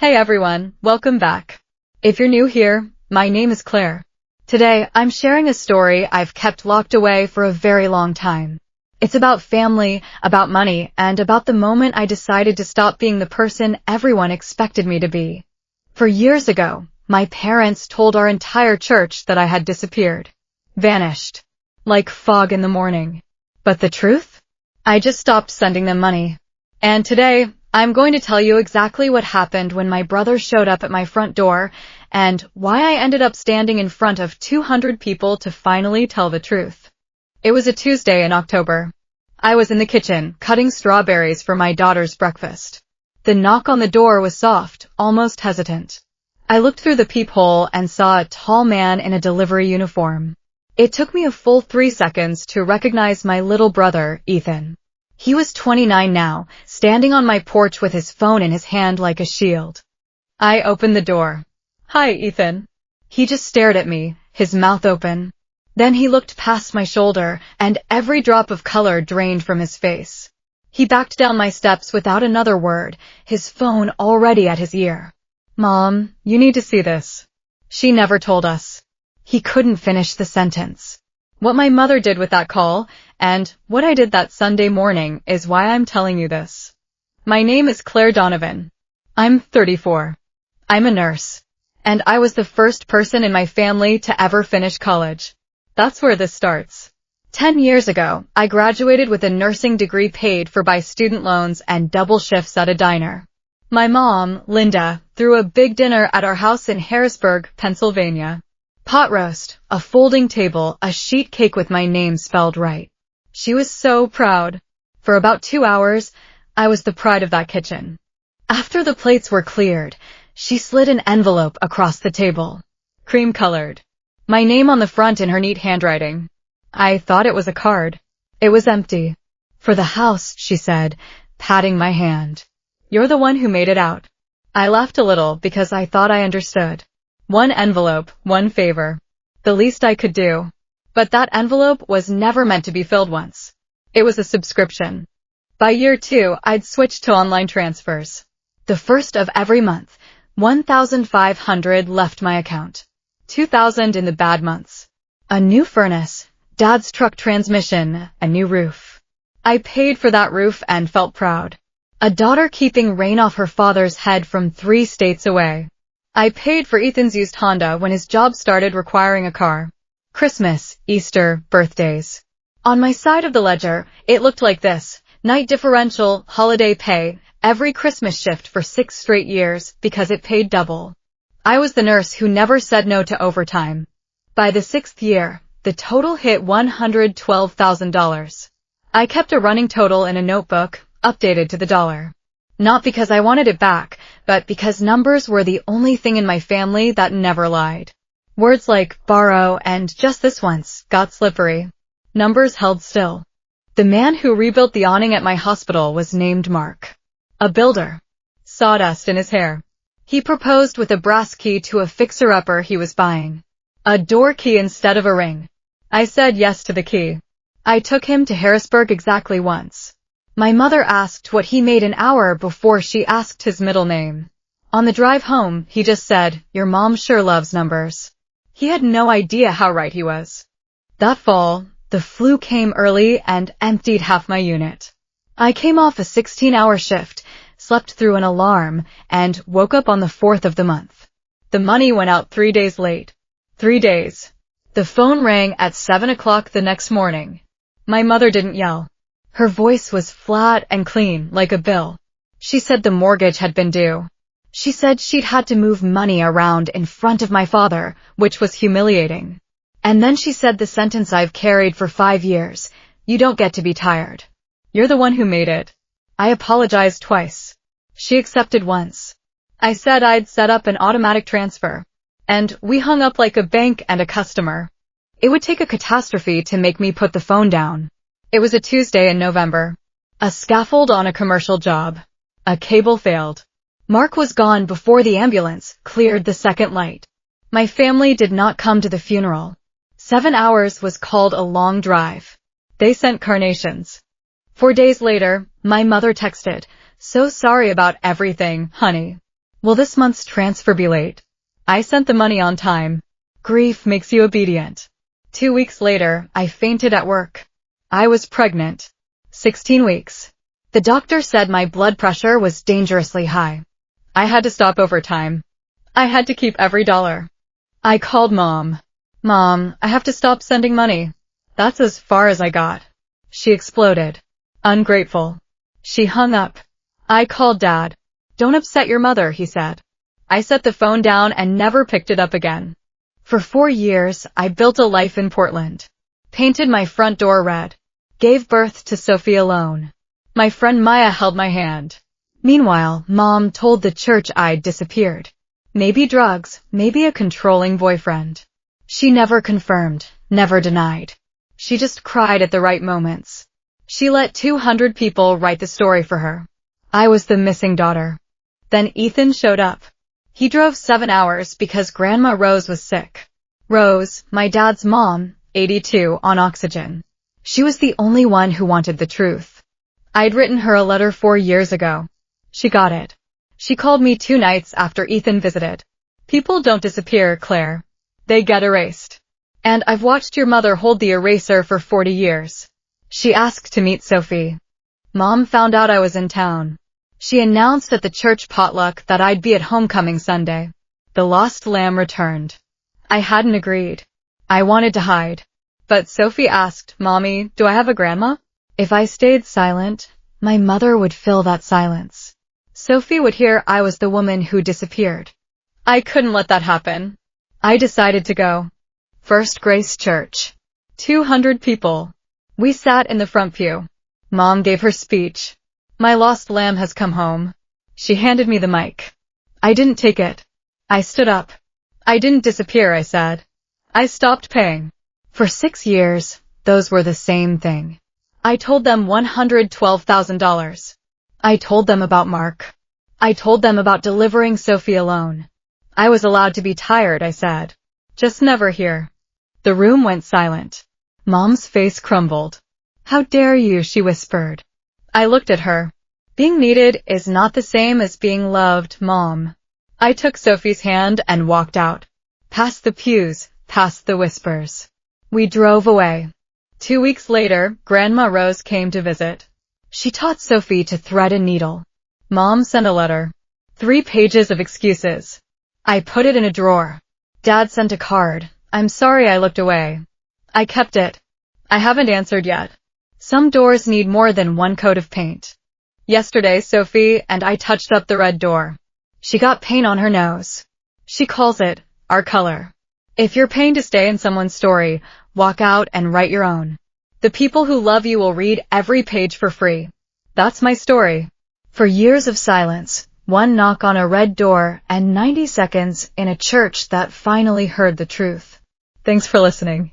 Hey everyone, welcome back. If you're new here, my name is Claire. Today, I'm sharing a story I've kept locked away for a very long time. It's about family, about money, and about the moment I decided to stop being the person everyone expected me to be. For years ago, my parents told our entire church that I had disappeared. Vanished. Like fog in the morning. But the truth? I just stopped sending them money. And today, I'm going to tell you exactly what happened when my brother showed up at my front door and why I ended up standing in front of 200 people to finally tell the truth. It was a Tuesday in October. I was in the kitchen, cutting strawberries for my daughter's breakfast. The knock on the door was soft, almost hesitant. I looked through the peephole and saw a tall man in a delivery uniform. It took me a full 3 seconds to recognize my little brother, Ethan. He was 29 now, standing on my porch with his phone in his hand like a shield. I opened the door. "Hi, Ethan." He just stared at me, his mouth open. Then he looked past my shoulder, and every drop of color drained from his face. He backed down my steps without another word, his phone already at his ear. "Mom, you need to see this." She never told us. He couldn't finish the sentence. What my mother did with that call, and what I did that Sunday morning is why I'm telling you this. My name is Claire Donovan. I'm 34. I'm a nurse. And I was the first person in my family to ever finish college. That's where this starts. 10 years ago, I graduated with a nursing degree paid for by student loans and double shifts at a diner. My mom, Linda, threw a big dinner at our house in Harrisburg, Pennsylvania. Pot roast, a folding table, a sheet cake with my name spelled right. She was so proud. For about 2 hours, I was the pride of that kitchen. After the plates were cleared, she slid an envelope across the table. Cream-colored. My name on the front in her neat handwriting. I thought it was a card. It was empty. "For the house," she said, patting my hand. "You're the one who made it out." I laughed a little because I thought I understood. One envelope, one favor. The least I could do. But that envelope was never meant to be filled once. It was a subscription. By year 2, I'd switched to online transfers. The first of every month, 1,500 left my account. 2,000 in the bad months. A new furnace, Dad's truck transmission, a new roof. I paid for that roof and felt proud. A daughter keeping rain off her father's head from 3 states away. I paid for Ethan's used Honda when his job started requiring a car. Christmas, Easter, birthdays. On my side of the ledger, it looked like this: night differential, holiday pay, every Christmas shift for 6 straight years because it paid double. I was the nurse who never said no to overtime. By the 6th year, the total hit $112,000. I kept a running total in a notebook, updated to the dollar. Not because I wanted it back, but because numbers were the only thing in my family that never lied. Words like borrow and just this once got slippery. Numbers held still. The man who rebuilt the awning at my hospital was named Mark. A builder. Sawdust in his hair. He proposed with a brass key to a fixer-upper he was buying. A door key instead of a ring. I said yes to the key. I took him to Harrisburg exactly once. My mother asked what he made an hour before she asked his middle name. On the drive home, he just said, "Your mom sure loves numbers." He had no idea how right he was. That fall, the flu came early and emptied half my unit. I came off a 16-hour shift, slept through an alarm, and woke up on the 4th of the month. The money went out 3 days late. 3 days. The phone rang at 7 o'clock the next morning. My mother didn't yell. Her voice was flat and clean, like a bill. She said the mortgage had been due. She said she'd had to move money around in front of my father, which was humiliating. And then she said the sentence I've carried for 5 years: "You don't get to be tired. You're the one who made it." I apologized twice. She accepted once. I said I'd set up an automatic transfer. And we hung up like a bank and a customer. It would take a catastrophe to make me put the phone down. It was a Tuesday in November. A scaffold on a commercial job. A cable failed. Mark was gone before the ambulance cleared the second light. My family did not come to the funeral. 7 hours was called a long drive. They sent carnations. 4 days later, my mother texted, "So sorry about everything, honey." Will this month's transfer be late? I sent the money on time. Grief makes you obedient. 2 weeks later, I fainted at work. I was pregnant. 16 weeks. The doctor said my blood pressure was dangerously high. I had to stop overtime. I had to keep every dollar. I called Mom. Mom, I have to stop sending money. That's as far as I got. She exploded. Ungrateful. She hung up. I called Dad. Don't upset your mother, he said. I set the phone down and never picked it up again. For 4 years, I built a life in Portland. Painted my front door red. Gave birth to Sophie alone. My friend Maya held my hand. Meanwhile, Mom told the church I'd disappeared. Maybe drugs, maybe a controlling boyfriend. She never confirmed, never denied. She just cried at the right moments. She let 200 people write the story for her. I was the missing daughter. Then Ethan showed up. He drove 7 hours because Grandma Rose was sick. Rose, my dad's mom, 82, on oxygen. She was the only one who wanted the truth. I'd written her a letter 4 years ago. She got it. She called me 2 nights after Ethan visited. People don't disappear, Claire. They get erased. And I've watched your mother hold the eraser for 40 years. She asked to meet Sophie. Mom found out I was in town. She announced at the church potluck that I'd be at homecoming Sunday. The lost lamb returned. I hadn't agreed. I wanted to hide. But Sophie asked, Mommy, do I have a grandma? If I stayed silent, my mother would fill that silence. Sophie would hear I was the woman who disappeared. I couldn't let that happen. I decided to go. First Grace Church. 200 people. We sat in the front pew. Mom gave her speech. My lost lamb has come home. She handed me the mic. I didn't take it. I stood up. I didn't disappear, I said. I stopped paying. For 6 years, those were the same thing. I told them $112,000. I told them about Mark. I told them about delivering Sophie alone. I was allowed to be tired, I said. Just never here. The room went silent. Mom's face crumbled. How dare you, she whispered. I looked at her. Being needed is not the same as being loved, Mom. I took Sophie's hand and walked out. Past the pews, past the whispers. We drove away. 2 weeks later, Grandma Rose came to visit. She taught Sophie to thread a needle. Mom sent a letter. 3 pages of excuses. I put it in a drawer. Dad sent a card. I'm sorry I looked away. I kept it. I haven't answered yet. Some doors need more than one coat of paint. Yesterday, Sophie and I touched up the red door. She got paint on her nose. She calls it our color. If you're paying to stay in someone's story, walk out and write your own. The people who love you will read every page for free. That's my story. For years of silence, 1 knock on a red door, and 90 seconds in a church that finally heard the truth. Thanks for listening.